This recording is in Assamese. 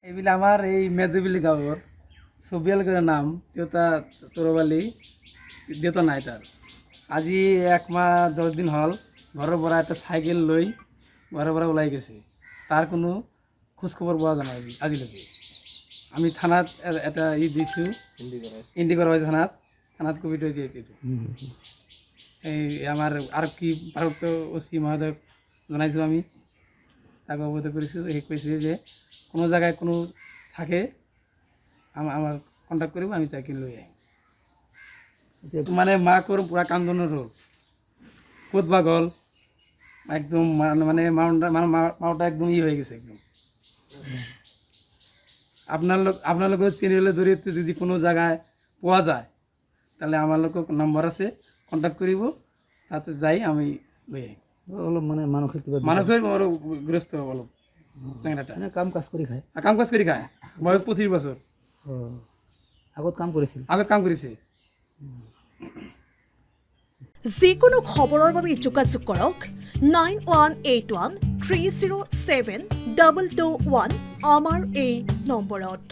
এইবিলা আমাৰ এই মেদুবিলি গাঁৱৰ ছবিয়াল কৰে নাম দেউতা তৰবালি দেউতা নাই তাৰ আজি 1 মাহ 10 দিন হল ঘৰেৰ পৰা একটা সাইকেল লৈ ঘৰেৰ পৰা ওলাই গেছে তার কোনো খোঁজখবর পাওয়া যায় না আজিলৈকে আমি থানাত এটা দিছোঁ ইন্দি করা হয়েছে থানাত কবিতা হয়েছে এই আমার আরক্ষী ভারপ্রাপ্ত ওসি মহোদয়ক জানাইছোঁ আমি তাকে অবগত কৰিছোঁ সেই কৈছে যে কোনো জায়গায় কোনো থাকে আমাৰ কন্ট্যাক্ট কৰব আমি সাইকেল লৈ আহিম মানে মাকৰ পুৰা কান্দনৰ রোগ ক'ত বা গ'ল একদম মানে মাওটা একদম হয়ে গেছে একদম আপনার চ্যানেলের জড়িয়ে যদি কোনো জায়গায় পাওয়া যায় তাহলে আমার লোক নম্বর আছে কন্ট্যাক্ট করিব তাতে যাই আমি লৈ আহিম অলপ মানে মানসিক গ্রস্ত অলপ চেংৰাটা কাম কাজ কৰি খায় কাম কাজ কৰি খায় বয়স 25 বছৰ আগত কাম কৰিছিল কাম কৰিছে যিকোনো খবৰৰ বাবে যোগাযোগ কৰক 9181307221 আমাৰ এই নম্বৰত।